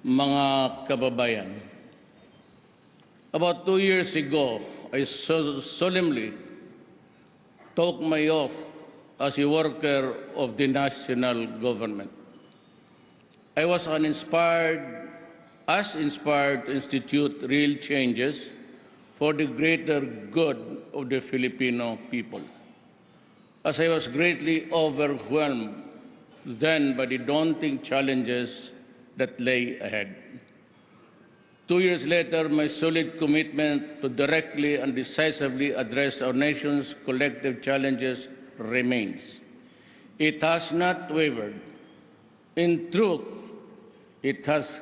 mga kababayan. About 2 years ago, I solemnly took my oath as a worker of the national government. I was inspired to institute real changes for the greater good of the Filipino people. As I was greatly overwhelmed then by the daunting challenges that lay ahead. 2 years later, my solid commitment to directly and decisively address our nation's collective challenges remains. It has not wavered. In truth, it has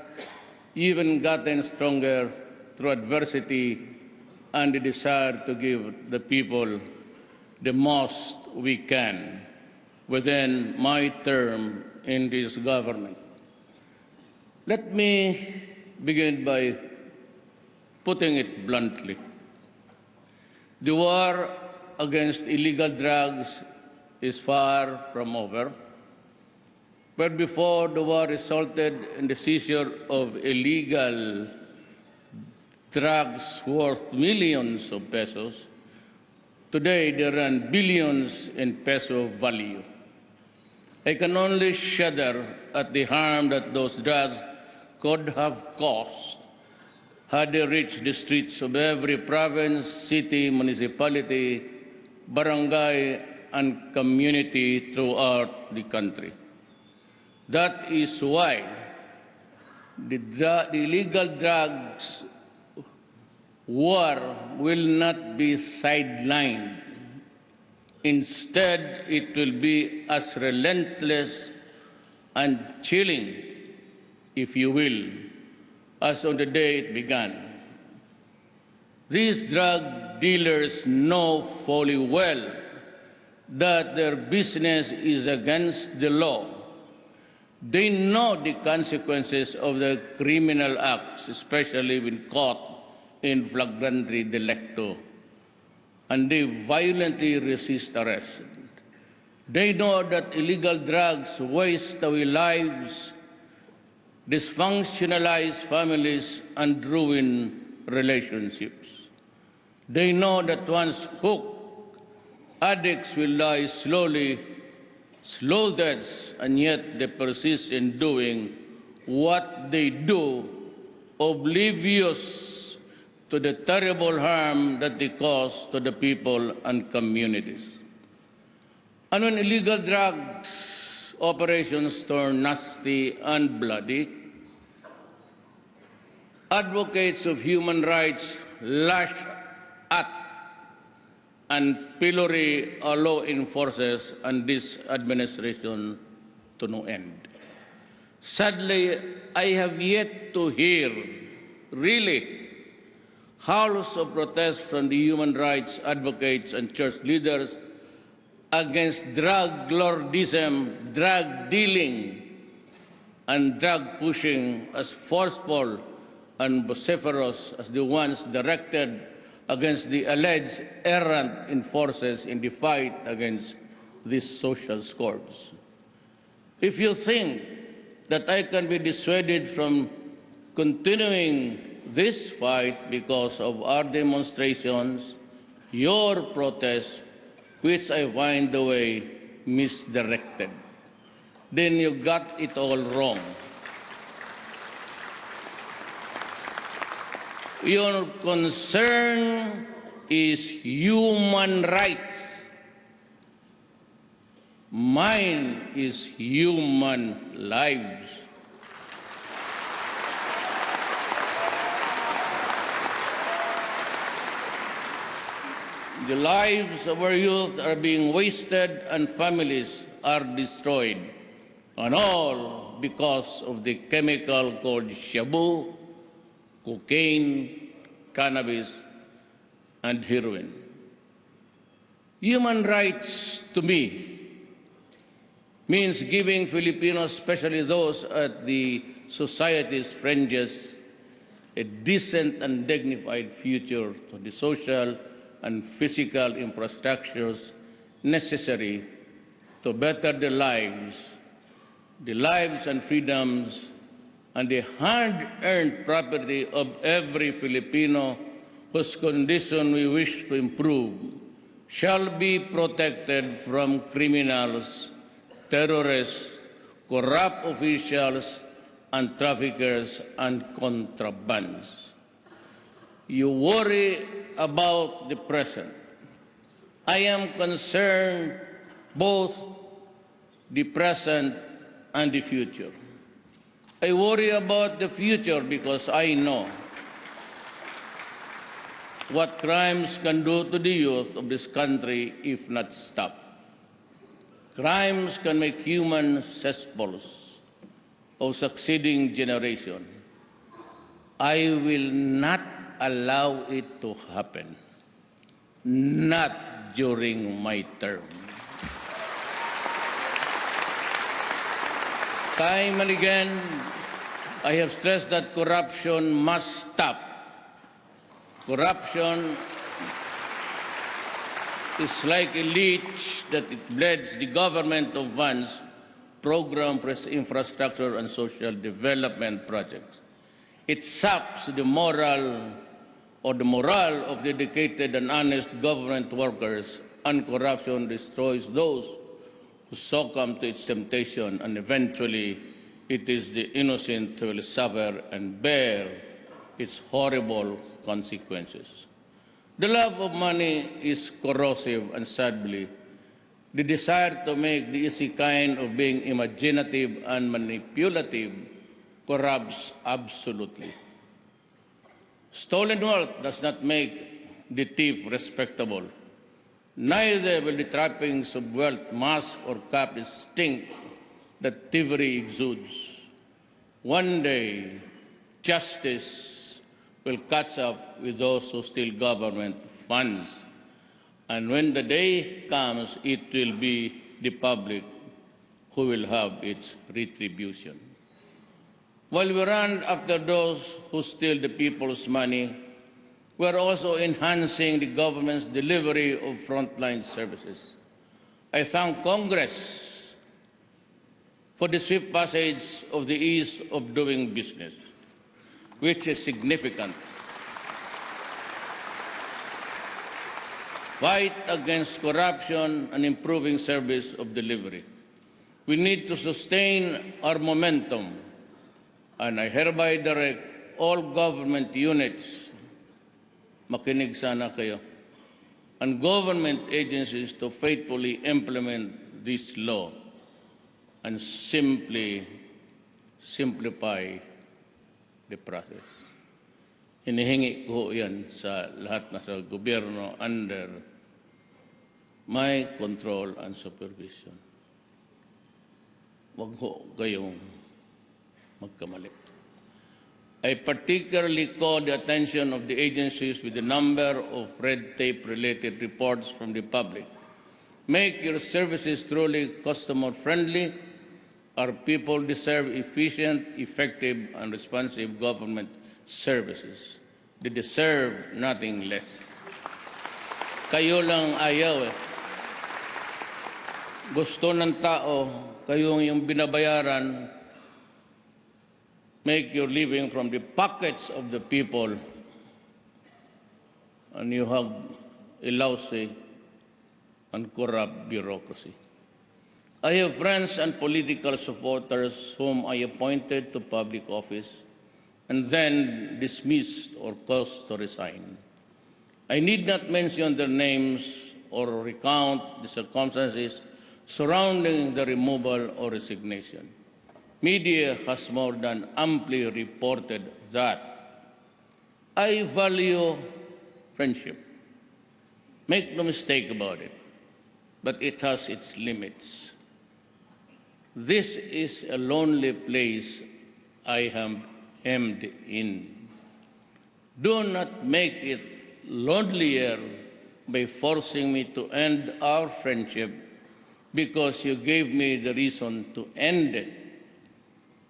even gotten stronger through adversity and the desire to give the people the most we can within my term in this government. Let me begin by putting it bluntly. The war against illegal drugs is far from over. But before the war resulted in the seizure of illegal drugs worth millions of pesos, today they run billions in peso value. I can only shudder at the harm that those drugs could have caused had they reached the streets of every province, city, municipality, barangay, and community throughout the country. That is why the illegal drugs war will not be sidelined. Instead, it will be as relentless and chilling, if you will, as on the day it began. These drug dealers know fully well that their business is against the law. They know the consequences of the criminal acts, especially when caught in flagrante delicto, and they violently resist arrest. They know that illegal drugs waste away lives, dysfunctionalize families, and ruin relationships. They know that once hooked, addicts will die slow deaths, and yet they persist in doing what they do, oblivious to the terrible harm that they cause to the people and communities. And when illegal drugs operations turn nasty and bloody, advocates of human rights lash at and pillory our law enforcers and this administration to no end. Sadly, I have yet to hear, really, howls of protest from the human rights advocates and church leaders against drug lordism, drug dealing, and drug pushing as forceful and vociferous as the ones directed against the alleged errant enforcers in the fight against these social scourge. If you think that I can be dissuaded from continuing this fight because of our demonstrations, your protests, which I find the way misdirected, then you got it all wrong. Your concern is human rights. Mine is human lives. The lives of our youth are being wasted and families are destroyed, and all because of the chemical called shabu, cocaine, cannabis, and heroin. Human rights, to me, means giving Filipinos, especially those at the society's fringes, a decent and dignified future to the social and physical infrastructures necessary to better their lives and freedoms and the hard-earned property of every Filipino whose condition we wish to improve shall be protected from criminals, terrorists, corrupt officials, and traffickers and contrabands. You worry about the present. I am concerned both the present and the future. I worry about the future because I know what crimes can do to the youth of this country if not stopped. Crimes can make human cesspools of succeeding generation. I will not allow it to happen. Not during my term. Time and again, I have stressed that corruption must stop. Corruption is like a leech that it bleeds the government of funds, program, infrastructure, and social development projects. It saps the morale of dedicated and honest government workers, and corruption destroys those who succumb to its temptation, and eventually it is the innocent who will suffer and bear its horrible consequences. The love of money is corrosive, and sadly, the desire to make the easy kind of being imaginative and manipulative corrupts absolutely. Stolen wealth does not make the thief respectable. Neither will the trappings of wealth mask or cap the stink that thievery exudes. One day, justice will catch up with those who steal government funds. And when the day comes, it will be the public who will have its retribution. While we run after those who steal the people's money, we are also enhancing the government's delivery of frontline services. I thank Congress for the swift passage of the ease of doing business, which is significant. Fight against corruption and improving service of delivery. We need to sustain our momentum, and I hereby direct all government units, makinig sana kayo, and government agencies to faithfully implement this law and simply simplify the process. Hinihingi ko yan sa lahat na sa gobyerno under my control and supervision. Wag ho kayong magkamali. I particularly call the attention of the agencies with the number of red tape-related reports from the public. Make your services truly customer-friendly. Our people deserve efficient, effective, and responsive government services. They deserve nothing less. Kayo lang ayaw eh. Gusto ng tao, kayong yung binabayaran, make your living from the pockets of the people, and you have a lousy and corrupt bureaucracy. I have friends and political supporters whom I appointed to public office and then dismissed or caused to resign. I need not mention their names or recount the circumstances surrounding the removal or resignation. Media has more than amply reported that. I value friendship. Make no mistake about it, but it has its limits. This is a lonely place I am hemmed in. Do not make it lonelier by forcing me to end our friendship because you gave me the reason to end it.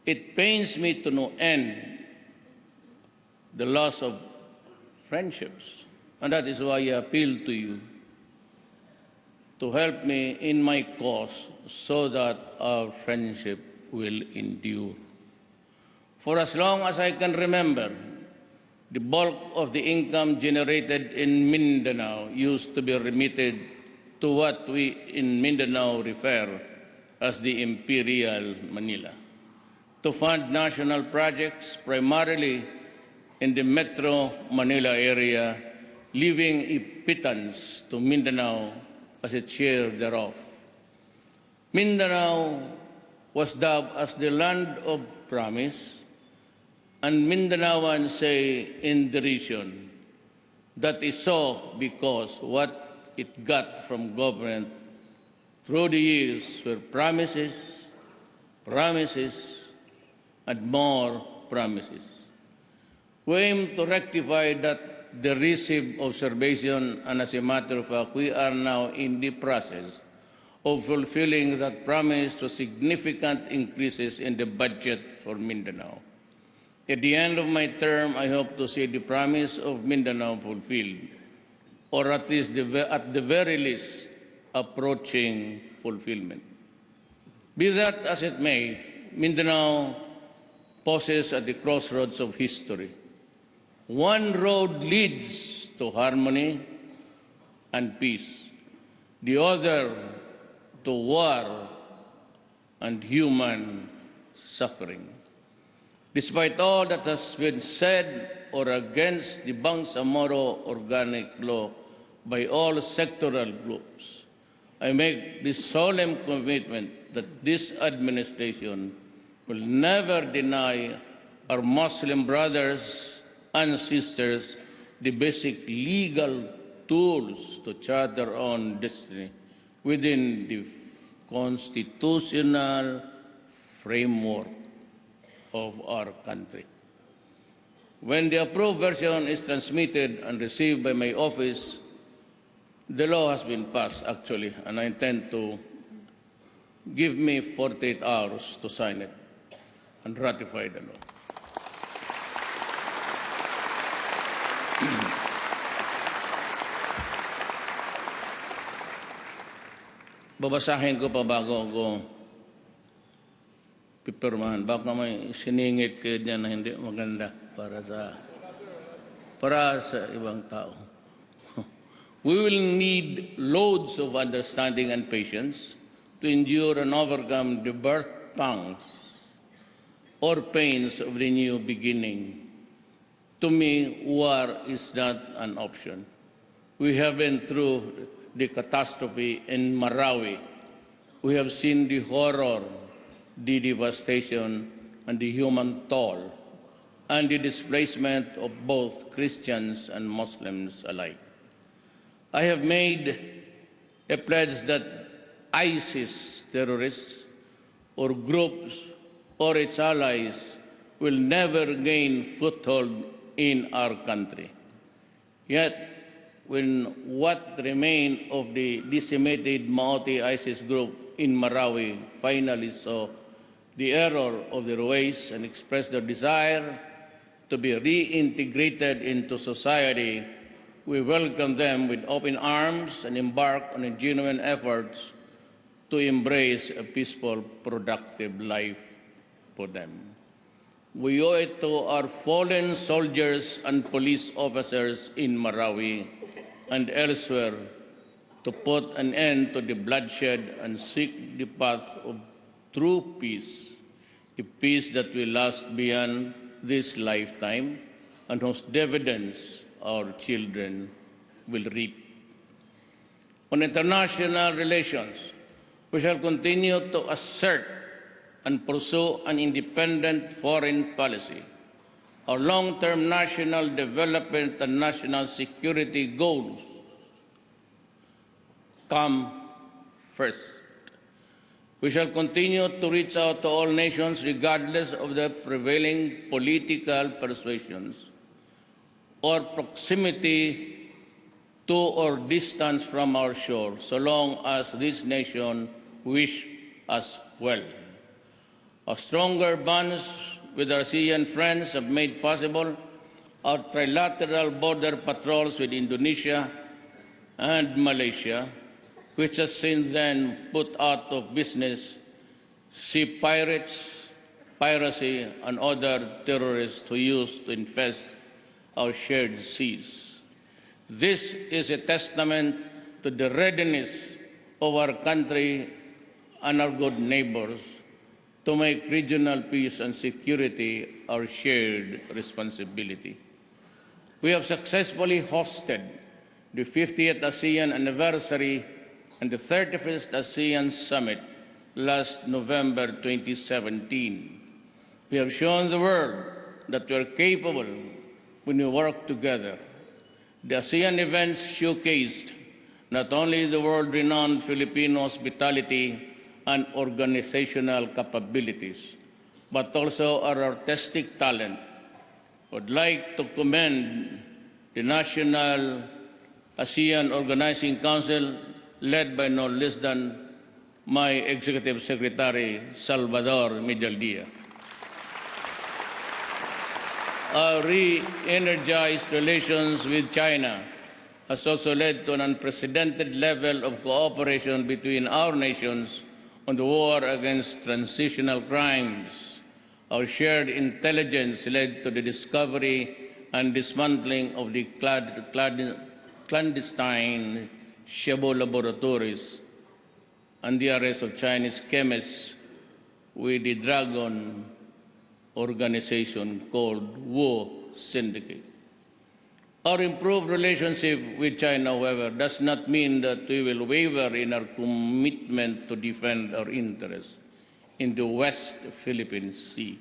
It pains me to no end the loss of friendships, and that is why I appeal to you to help me in my cause so that our friendship will endure. For as long as I can remember, the bulk of the income generated in Mindanao used to be remitted to what we in Mindanao refer as the Imperial Manila, to fund national projects primarily in the Metro Manila area, leaving a pittance to Mindanao as its share thereof. Mindanao was dubbed as the land of promise, and Mindanaoans say in derision that is so because what it got from government through the years were promises, promises, and more promises. We aim to rectify that derisive observation, and as a matter of fact, we are now in the process of fulfilling that promise through significant increases in the budget for Mindanao. At the end of my term, I hope to see the promise of Mindanao fulfilled, or at least at the very least, approaching fulfillment. Be that as it may, Mindanao pauses at the crossroads of history. One road leads to harmony and peace, the other to war and human suffering. Despite all that has been said or against the Bangsamoro Organic Law by all sectoral groups, I make this solemn commitment that this administration will never deny our Muslim brothers and sisters the basic legal tools to chart their own destiny within the constitutional framework of our country. When the approved version is transmitted and received by my office, the law has been passed actually, and I intend to give me 48 hours to sign it and ratify the law. Babasahin ko pa bago ako pipirmahan. Baka may siningit kayo dyan na hindi maganda para sa ibang tao. We will need loads of understanding and patience to endure and overcome the birth pangs or pains of the new beginning. To me, war is not an option. We have been through the catastrophe in Marawi. We have seen the horror, the devastation, and the human toll, and the displacement of both Christians and Muslims alike. I have made a pledge that ISIS terrorists or groups or its allies will never gain foothold in our country. Yet, when what remained of the decimated Maoti ISIS group in Marawi finally saw the error of their ways and expressed their desire to be reintegrated into society, we welcome them with open arms and embark on a genuine efforts to embrace a peaceful, productive life for them. We owe it to our fallen soldiers and police officers in Marawi and elsewhere to put an end to the bloodshed and seek the path of true peace, a peace that will last beyond this lifetime and whose dividends our children will reap. On international relations, we shall continue to assert and pursue an independent foreign policy. Our long-term national development and national security goals come first. We shall continue to reach out to all nations regardless of their prevailing political persuasions or proximity to or distance from our shore, so long as this nation wish us well. Our stronger bonds with our ASEAN friends have made possible our trilateral border patrols with Indonesia and Malaysia, which has since then put out of business sea pirates piracy, and other terrorists who used to infest our shared seas. This is a testament to the readiness of our country and our good neighbors to make regional peace and security our shared responsibility. We have successfully hosted the 50th ASEAN anniversary and the 31st ASEAN Summit last November 2017. We have shown the world that we are capable when we work together. The ASEAN events showcased not only the world-renowned Filipino hospitality and organizational capabilities, but also our artistic talent. I would like to commend the National ASEAN Organizing Council, led by no less than my Executive Secretary, Salvador Medialdia. Our re-energized relations with China has also led to an unprecedented level of cooperation between our nations on the war against transitional crimes. Our shared intelligence led to the discovery and dismantling of the clandestine Shabu laboratories and the arrest of Chinese chemists with the Dragon organization called Wu Syndicate. Our improved relationship with China, however, does not mean that we will waver in our commitment to defend our interests in the West Philippine Sea.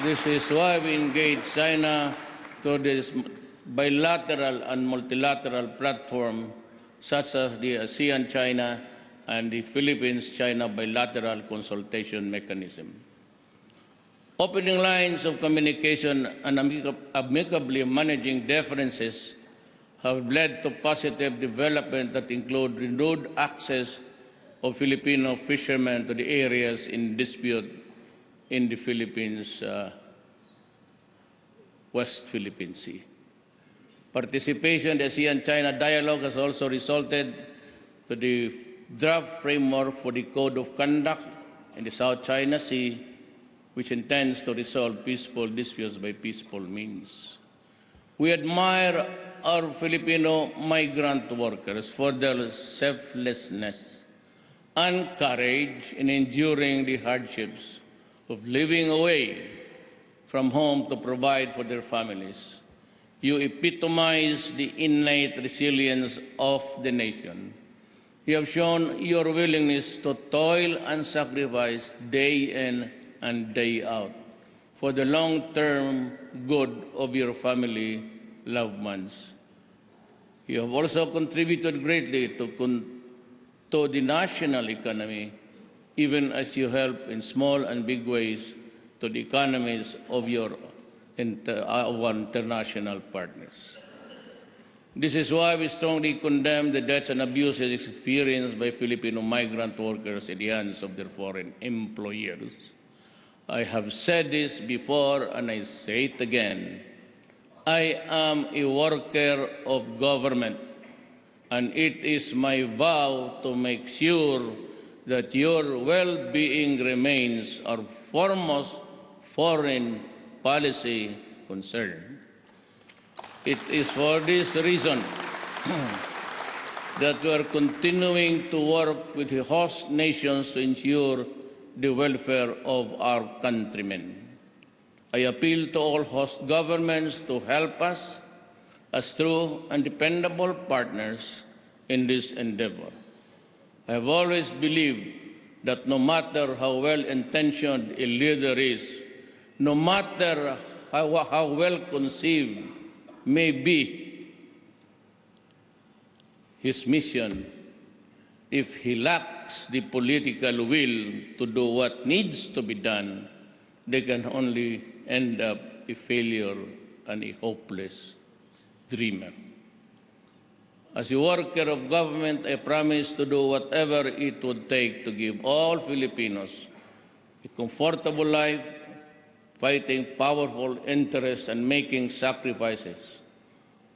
This is why we engage China through this bilateral and multilateral platform, such as the ASEAN-China and the Philippines-China bilateral consultation mechanism. Opening lines of communication and amicably managing differences have led to positive development that include renewed access of Filipino fishermen to the areas in dispute in the Philippines, West Philippine Sea. Participation in the ASEAN-China dialogue has also resulted to the draft framework for the Code of Conduct in the South China Sea, which intends to resolve peaceful disputes by peaceful means. We admire our Filipino migrant workers for their selflessness and courage in enduring the hardships of living away from home to provide for their families. You epitomize the innate resilience of the nation. You have shown your willingness to toil and sacrifice day in and day out for the long-term good of your family, loved ones. You have also contributed greatly to the national economy, even as you help in small and big ways to the economies of your international partners. This is why we strongly condemn the deaths and abuses experienced by Filipino migrant workers in the hands of their foreign employers. I have said this before and I say it again. I am a worker of government, and it is my vow to make sure that your well-being remains our foremost foreign policy concern. It is for this reason that we are continuing to work with the host nations to ensure the welfare of our countrymen. I appeal to all host governments to help us as true and dependable partners in this endeavor. I have always believed that no matter how well-intentioned a leader is, no matter how well-conceived may be his mission, if he lacks the political will to do what needs to be done, they can only end up a failure and a hopeless dreamer. As a worker of government, I promise to do whatever it would take to give all Filipinos a comfortable life, fighting powerful interests and making sacrifices.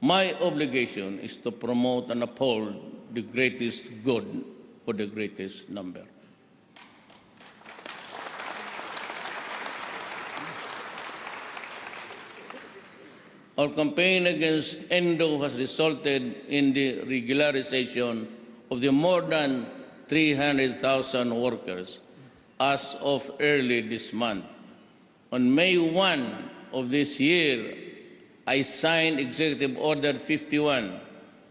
My obligation is to promote and uphold the greatest good for the greatest number. Our campaign against ENDO has resulted in the regularization of the more than 300,000 workers as of early this month. On May 1 of this year, I signed Executive Order 51,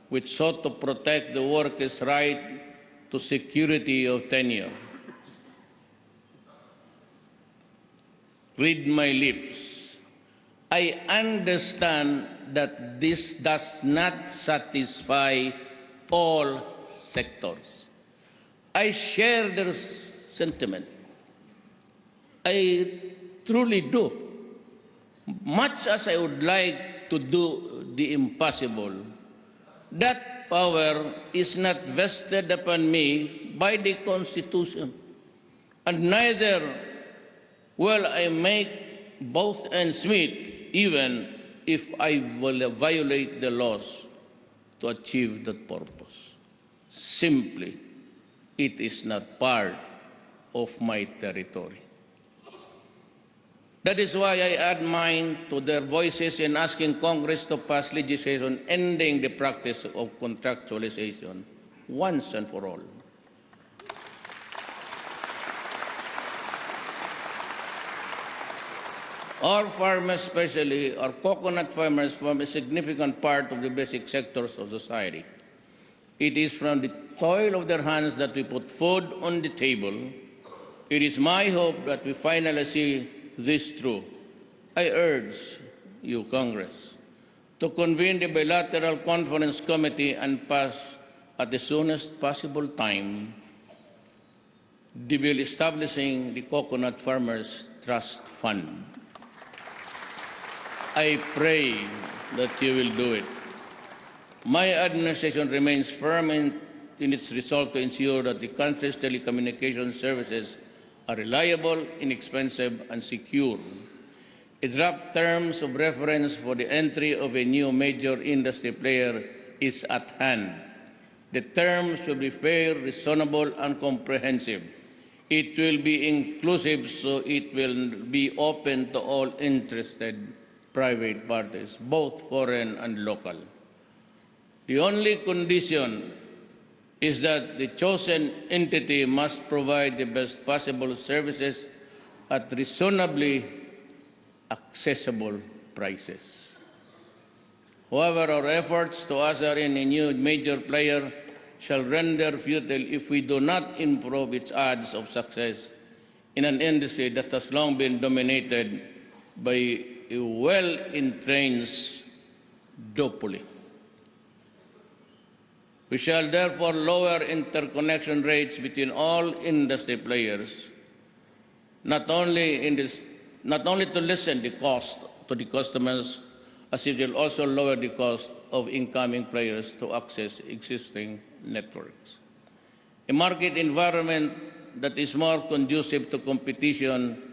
which sought to protect the workers' right to security of tenure. Read my lips. I understand that this does not satisfy all sectors. I share their sentiment. I truly do. Much as I would like to do the impossible, that power is not vested upon me by the Constitution, and neither will I make both ends meet, even if I will violate the laws to achieve that purpose. Simply, it is not part of my territory. That is why I add mine to their voices in asking Congress to pass legislation ending the practice of contractualization once and for all. Our farmers, especially our coconut farmers, form a significant part of the basic sectors of society. It is from the toil of their hands that we put food on the table. It is my hope that we finally see this through. I urge you, Congress, to convene the bilateral conference committee and pass at the soonest possible time the bill establishing the Coconut Farmers Trust Fund. I pray that you will do it. My administration remains firm in its resolve to ensure that the country's telecommunications services are reliable, inexpensive, and secure. A draft terms of reference for the entry of a new major industry player is at hand. The terms will be fair, reasonable, and comprehensive. It will be inclusive, so it will be open to all interested private parties, both foreign and local. The only condition is that the chosen entity must provide the best possible services at reasonably accessible prices. However, our efforts to usher in a new major player shall render futile if we do not improve its odds of success in an industry that has long been dominated by a well-entrenched duopoly. We shall therefore lower interconnection rates between all industry players, not only to lessen the cost to the customers, as it will also lower the cost of incoming players to access existing networks. A market environment that is more conducive to competition.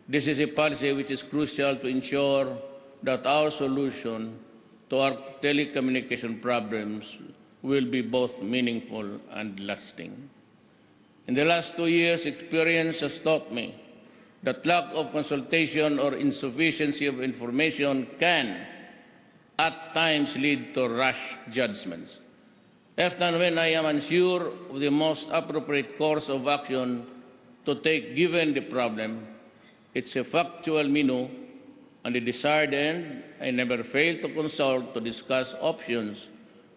This is a policy which is crucial to ensure that our solution to our telecommunication problems will be both meaningful and lasting. In the last 2 years, experience has taught me that lack of consultation or insufficiency of information can, at times, lead to rash judgments. Often when I am unsure of the most appropriate course of action to take given the problem, it's a factual menu, and the desired end, I never fail to consult to discuss options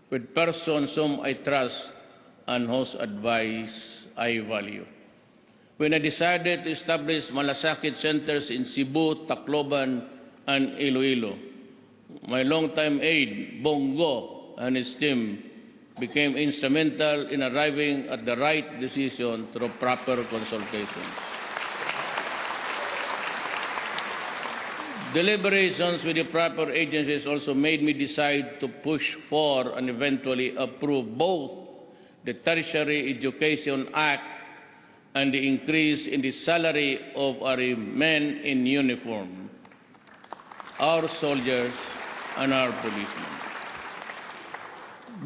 with persons whom I trust and whose advice I value. When I decided to establish malasakit centers in Cebu, Tacloban, and Iloilo, my longtime aide, Bongo, and his team became instrumental in arriving at the right decision through proper consultations. Deliberations with the proper agencies also made me decide to push for and eventually approve both the Tertiary Education Act and the increase in the salary of our men in uniform, our soldiers, and our policemen.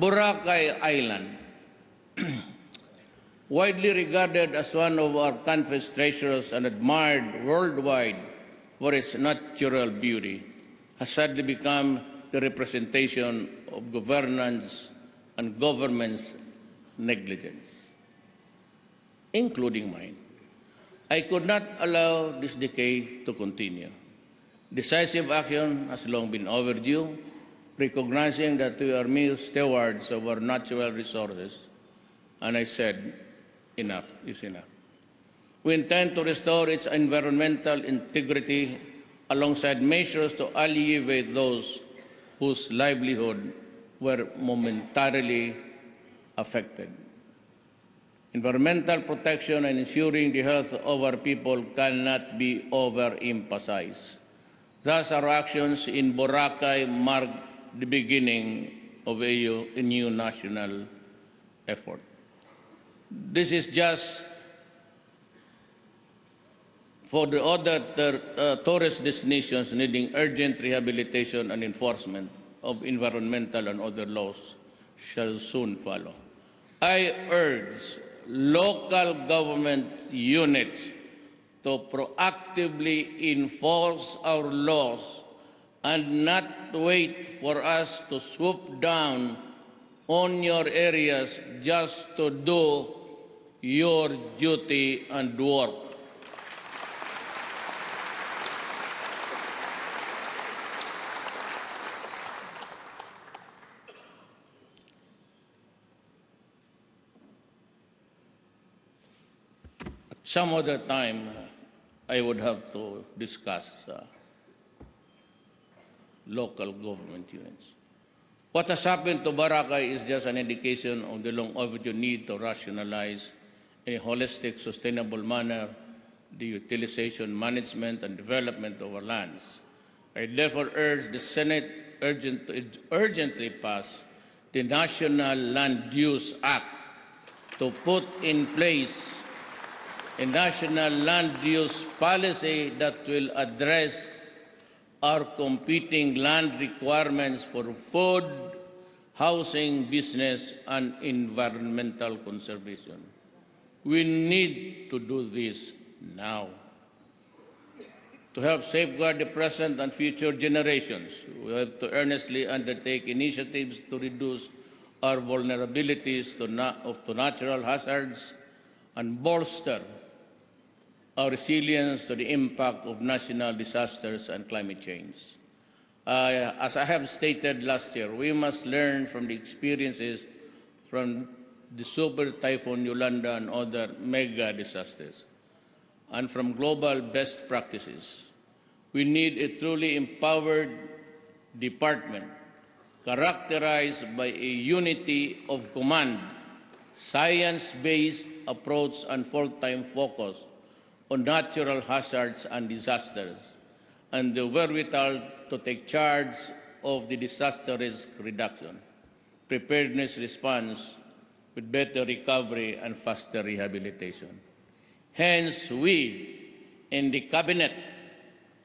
Boracay Island, widely regarded as one of our country's treasures and admired worldwide for its natural beauty, has sadly become the representation of governance and government's negligence, including mine. I could not allow this decay to continue. Decisive action has long been overdue, recognizing that we are mere stewards of our natural resources. And I said, enough is enough. We intend to restore its environmental integrity alongside measures to alleviate those whose livelihood were momentarily affected. Environmental protection and ensuring the health of our people cannot be overemphasized. Thus, our actions in Boracay mark the beginning of a new national effort. This is just for the other tourist destinations needing urgent rehabilitation and enforcement of environmental and other laws shall soon follow. I urge local government units to proactively enforce our laws and not wait for us to swoop down on your areas just to do your duty and work. Some other time, I would have to discuss local government units. What has happened to Boracay is just an indication of the long overdue need to rationalize in a holistic, sustainable manner the utilization, management, and development of our lands. I therefore urge the Senate urgently pass the National Land Use Act to put in place a national land use policy that will address our competing land requirements for food, housing, business, and environmental conservation. We need to do this now. To help safeguard the present and future generations, we have to earnestly undertake initiatives to reduce our vulnerabilities to natural hazards and bolster our resilience to the impact of national disasters and climate change. As I have stated last year, we must learn from the experiences from the Super Typhoon Yolanda and other mega disasters, and from global best practices. We need a truly empowered department characterized by a unity of command, science-based approach, and full-time focus on natural hazards and disasters, and the wherewithal to take charge of the disaster risk reduction, preparedness response with better recovery and faster rehabilitation. Hence, we in the Cabinet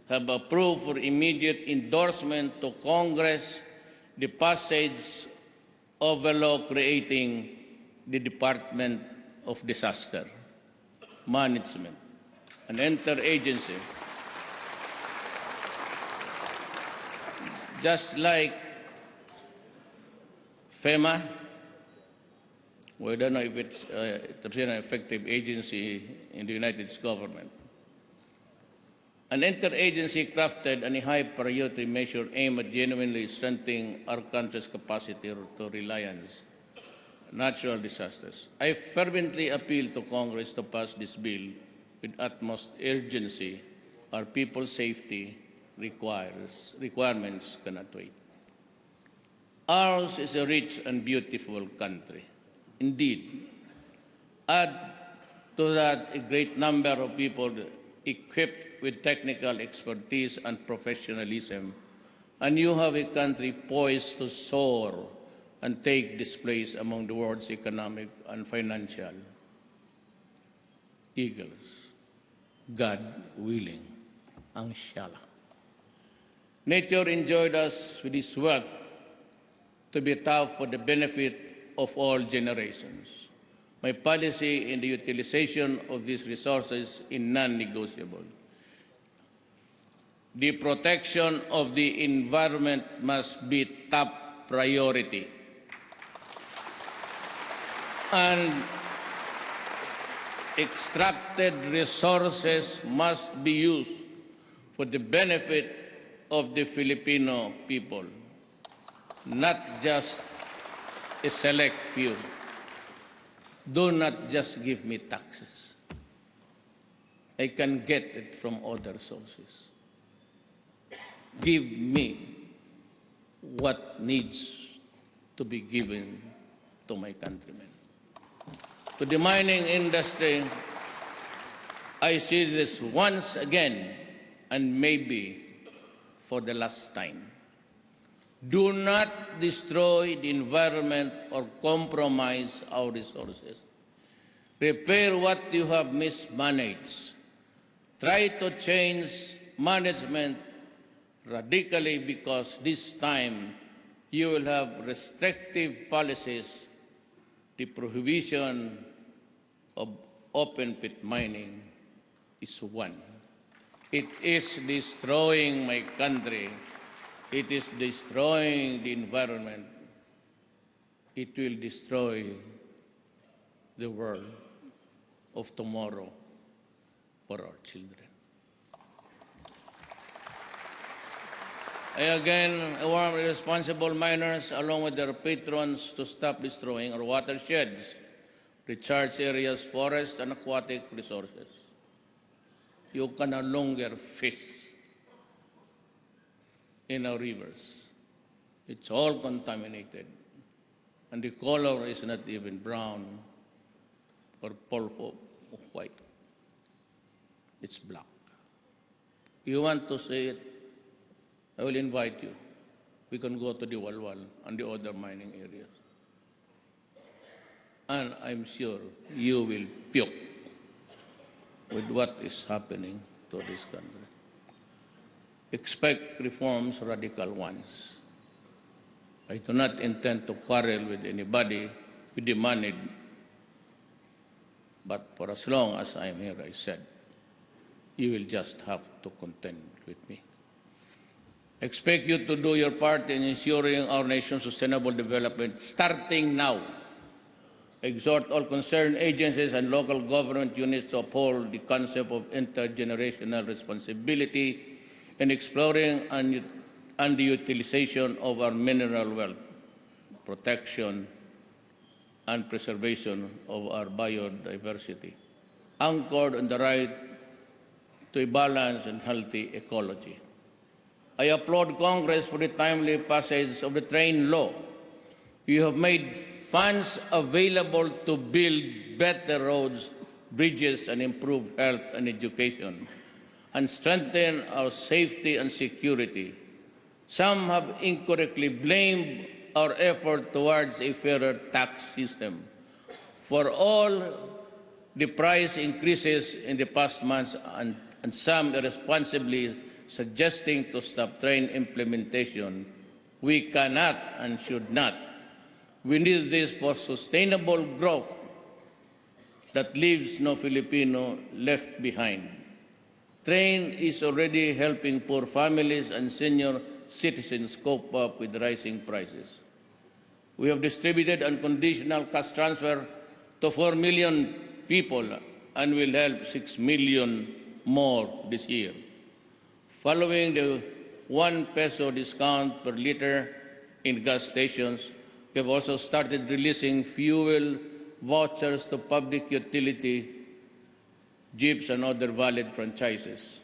have approved for immediate endorsement to Congress the passage of a law creating the Department of Disaster Management, an interagency, just like FEMA. We don't know if it's an effective agency in the United States government. An interagency crafted and a high priority measure aimed at genuinely strengthening our country's capacity to reliance on natural disasters. I fervently appeal to Congress to pass this bill with utmost urgency. Our people's safety requirements cannot wait. Ours is a rich and beautiful country. Indeed, add to that a great number of people equipped with technical expertise and professionalism, and you have a country poised to soar and take this place among the world's economic and financial eagles. God willing, inshallah. Nature enjoyed us with its wealth to be taught for the benefit of all generations. My policy in the utilization of these resources is non-negotiable. The protection of the environment must be top priority. And extracted resources must be used for the benefit of the Filipino people, not just a select few. Do not just give me taxes. I can get it from other sources. Give me what needs to be given to my countrymen. To the mining industry, I see this once again, and maybe for the last time. Do not destroy the environment or compromise our resources. Repair what you have mismanaged. Try to change management radically, because this time you will have restrictive policies. The prohibition of open pit mining is one. It is destroying my country. It is destroying the environment. It will destroy the world of tomorrow for our children. I again warn responsible miners along with their patrons to stop destroying our watersheds, recharge areas, forests, and aquatic resources. You can no longer fish in our rivers. It's all contaminated. And the color is not even brown or purple or white. It's black. You want to see it? I will invite you. We can go to the Walwal and the other mining areas. And I'm sure you will puke with what is happening to this country. Expect reforms, radical ones. I do not intend to quarrel with anybody with the money, but for as long as I'm here, I said, you will just have to contend with me. Expect you to do your part in ensuring our nation's sustainable development, starting now. Exhort all concerned agencies and local government units to uphold the concept of intergenerational responsibility in exploring and the utilization of our mineral wealth, protection and preservation of our biodiversity, anchored on the right to a balanced and healthy ecology. I applaud Congress for the timely passage of the train law. You have made funds available to build better roads, bridges, and improve health and education, and strengthen our safety and security. Some have incorrectly blamed our effort towards a fairer tax system for all the price increases in the past months, and some irresponsibly suggesting to stop train implementation. We cannot and should not. We need this for sustainable growth that leaves no Filipino left behind. Train is already helping poor families and senior citizens cope up with rising prices. We have distributed unconditional cash transfer to 4 million people and will help 6 million more this year. Following the 1 peso discount per liter in gas stations, we have also started releasing fuel vouchers to public utility, jeeps, and other valid franchises.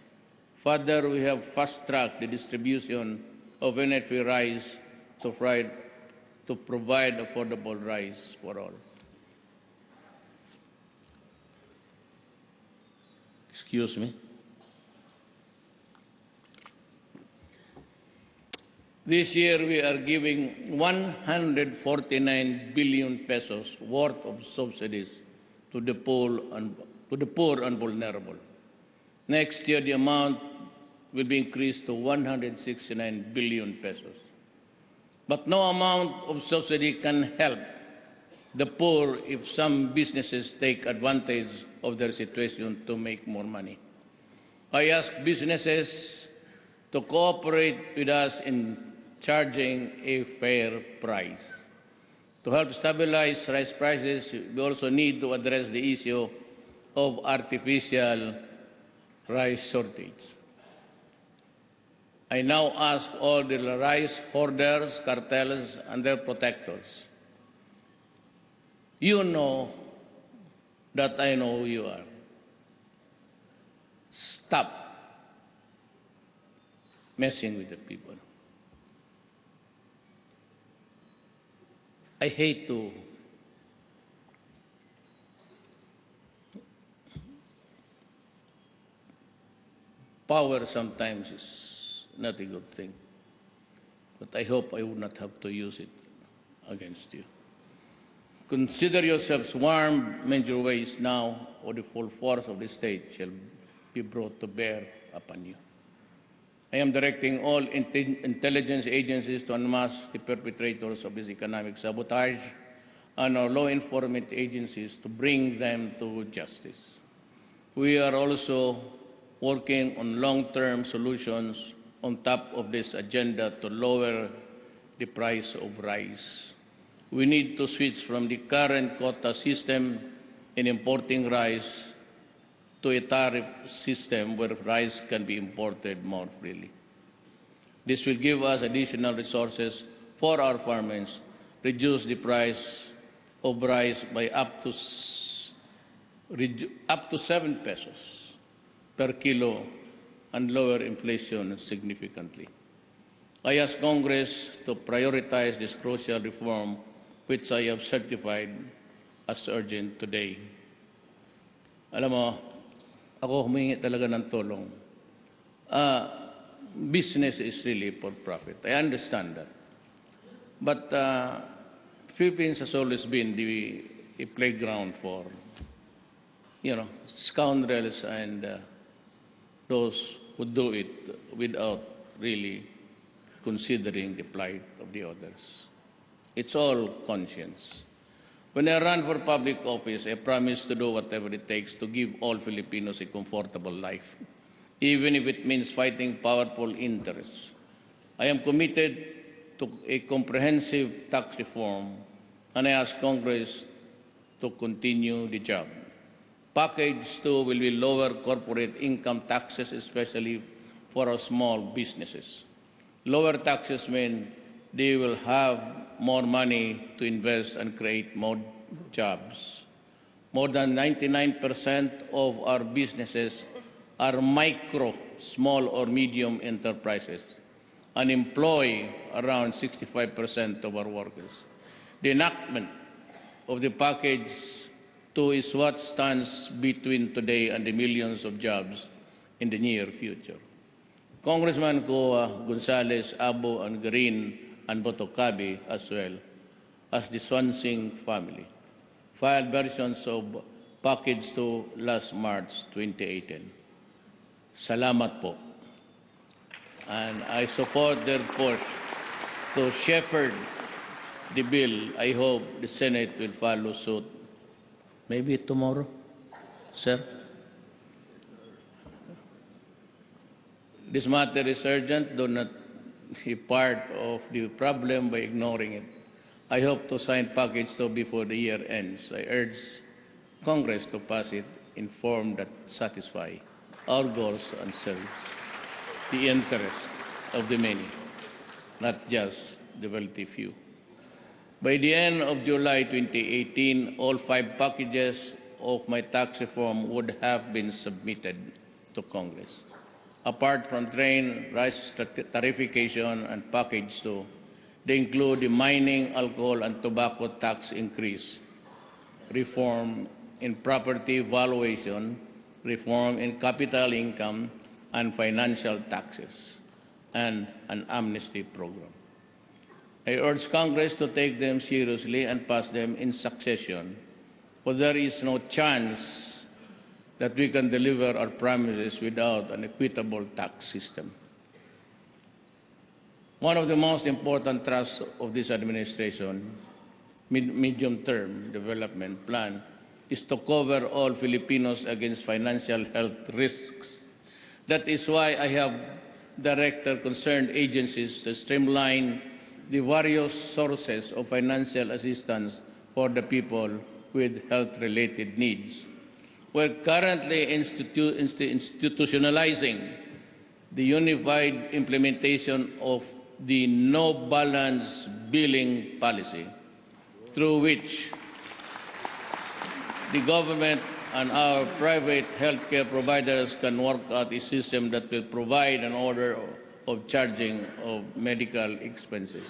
Further, we have fast-tracked the distribution of energy rice to provide affordable rice for all. Excuse me. This year, we are giving 149 billion pesos worth of subsidies to the poor and vulnerable. Next year, the amount will be increased to 169 billion pesos. But no amount of subsidy can help the poor if some businesses take advantage of their situation to make more money. I ask businesses to cooperate with us in charging a fair price. To help stabilize rice prices, we also need to address the issue of artificial rice shortage. I now ask all the rice hoarders, cartels, and their protectors. You know that I know who you are. Stop messing with the people. I hate to power sometimes is not a good thing, but I hope I would not have to use it against you. Consider yourselves warned, mend your ways now, or the full force of the state shall be brought to bear upon you. I am directing all intelligence agencies to unmask the perpetrators of this economic sabotage and our law enforcement agencies to bring them to justice. We are also working on long-term solutions on top of this agenda to lower the price of rice. We need to switch from the current quota system in importing rice to a tariff system where rice can be imported more freely. This will give us additional resources for our farmers, reduce the price of rice by up to 7 pesos per kilo and lower inflation significantly. I ask Congress to prioritize this crucial reform, which I have certified as urgent today. Alam mo, ako humingi talaga ng tulong. Business is really for profit. I understand that. But Philippines has always been a playground for, scoundrels and those who do it without really considering the plight of the others. It's all conscience. When I run for public office, I promise to do whatever it takes to give all Filipinos a comfortable life, even if it means fighting powerful interests. I am committed to a comprehensive tax reform, and I ask Congress to continue the job. Package 2 will be lower corporate income taxes, especially for our small businesses. Lower taxes mean they will have more money to invest and create more jobs. More than 99% of our businesses are micro, small, or medium enterprises and employ around 65% of our workers. The enactment of the package 2 is what stands between today and the millions of jobs in the near future. Congressman Coa, Gonzales, Abo, and Green, and Botocabi, as well as the Swansing family, filed versions of Package 2 last March 2018. Salamat po. And I support their push to shepherd the bill. I hope the Senate will follow suit. Maybe tomorrow, sir? This matter is urgent. Do not be part of the problem by ignoring it. I hope to sign Package 2 before the year ends. I urge Congress to pass it in form that satisfies our goals and serves the interest of the many, not just the wealthy few. By the end of July 2018, all 5 packages of my tax reform would have been submitted to Congress. Apart from train, rice tariffication, and Package 2, they include the mining, alcohol, and tobacco tax increase, reform in property valuation, reform in capital income and financial taxes, and an amnesty program. I urge Congress to take them seriously and pass them in succession, for there is no chance that we can deliver our promises without an equitable tax system. One of the most important thrusts of this administration, medium-term development plan, is to cover all Filipinos against financial health risks. That is why I have director concerned agencies to streamline the various sources of financial assistance for the people with health-related needs. We're currently institutionalizing the unified implementation of the no-balance billing policy, through which the government and our private healthcare providers can work out a system that will provide an order of charging of medical expenses.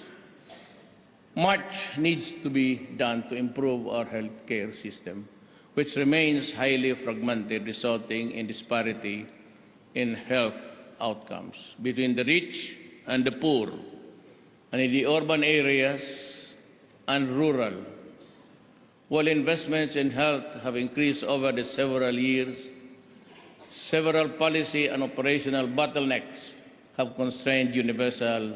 Much needs to be done to improve our healthcare system, which remains highly fragmented, resulting in disparity in health outcomes between the rich and the poor, and in the urban areas and rural. While investments in health have increased over the several years, several policy and operational bottlenecks have constrained universal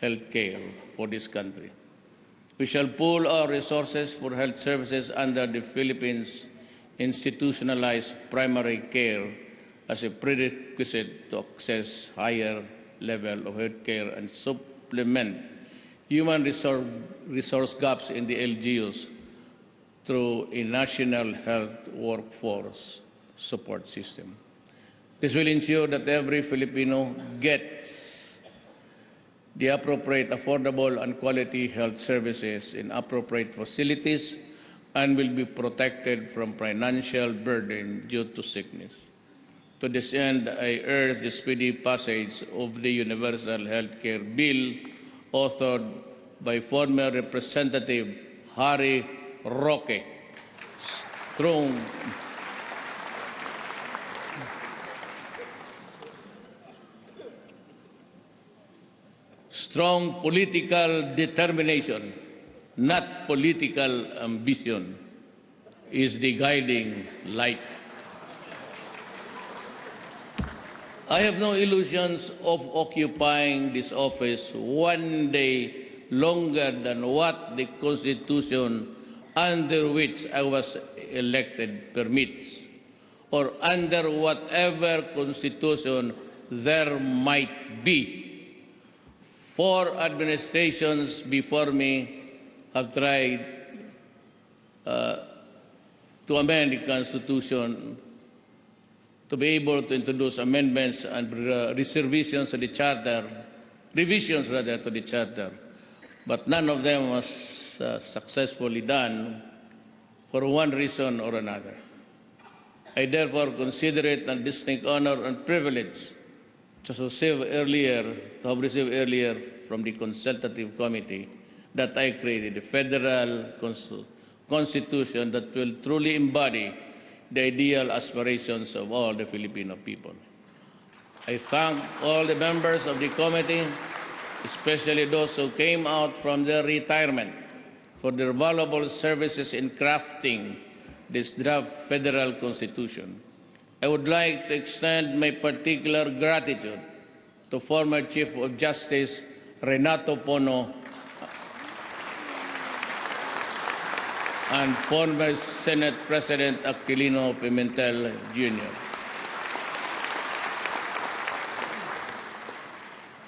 health care for this country. We shall pool our resources for health services under the Philippines institutionalized primary care as a prerequisite to access higher level of health care and supplement human resource gaps in the LGUs through a national health workforce support system. This will ensure that every Filipino gets the appropriate, affordable, and quality health services in appropriate facilities and will be protected from financial burden due to sickness. To this end, I urge the speedy passage of the Universal Health Care Bill authored by former Representative Harry Roque. Strong political determination, not political ambition, is the guiding light. I have no illusions of occupying this office one day longer than what the Constitution under which I was elected permits, or under whatever Constitution there might be. 4 administrations before me have tried to amend the Constitution to be able to introduce amendments and revisions to the Charter, but none of them was successfully done for one reason or another. I therefore consider it a distinct honor and privilege to have received earlier from the Consultative Committee that I created a federal constitution that will truly embody the ideal aspirations of all the Filipino people. I thank all the members of the committee, especially those who came out from their retirement, for their valuable services in crafting this draft federal constitution. I would like to extend my particular gratitude to former Chief of Justice Renato Pono and former Senate President Aquilino Pimentel Jr.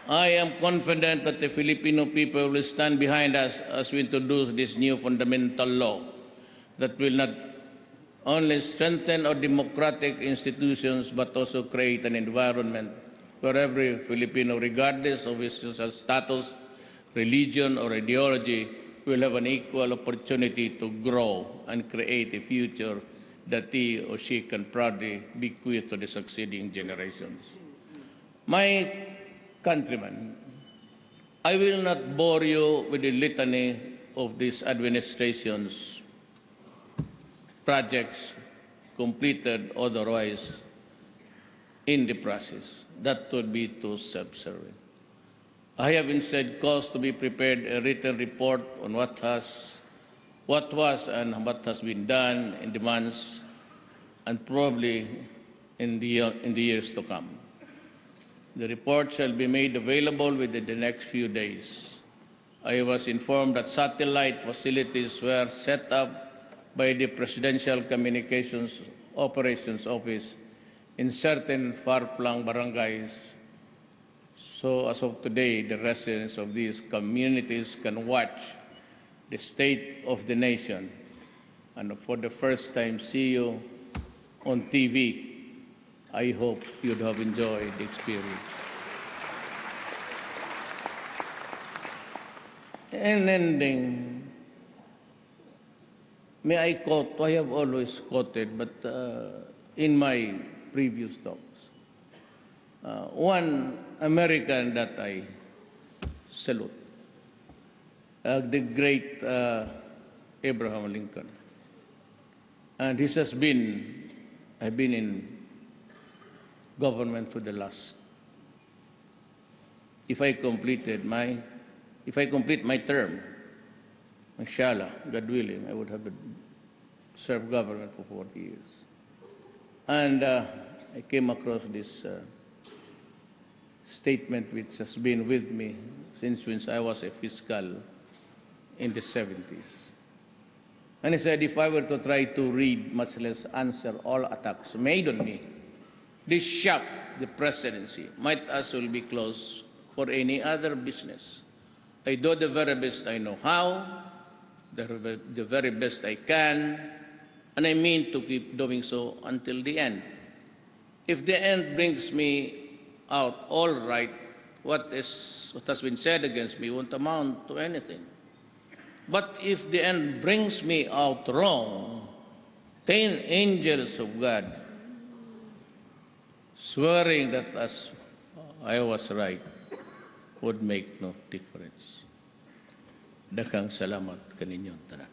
I am confident that the Filipino people will stand behind us as we introduce this new fundamental law that will not only strengthen our democratic institutions but also create an environment where every Filipino, regardless of his social status, religion, or ideology, will have an equal opportunity to grow and create a future that he or she can proudly bequeath to the succeeding generations. My countrymen, I will not bore you with the litany of this administration's projects completed otherwise in the process. That would be too self-serving. I have instead caused to be prepared a written report on what was and what has been done in the months and probably in the years to come. The report shall be made available within the next few days. I was informed that satellite facilities were set up by the Presidential Communications Operations Office in certain far-flung barangays So as of today, the residents of these communities can watch the state of the nation and for the first time see you on TV. I hope you'd have enjoyed the experience. In ending, may I quote, I have always quoted, but in my previous talks, one American that I salute, the great Abraham Lincoln. And this has been, I've been in government for the last, if I complete my term, inshallah, God willing, I would have served government for 40 years. And I came across this statement which has been with me since I was a fiscal in the 70s. And he said, if I were to try to read, much less answer all attacks made on me, this shop, the presidency, might as well be closed for any other business. I do the very best I know how, the very best I can, and I mean to keep doing so until the end. If the end brings me out all right, what has been said against me won't amount to anything. But if the end brings me out wrong, 10 angels of God swearing that as I was right would make no difference. Daghang salamat kaninyong tanan.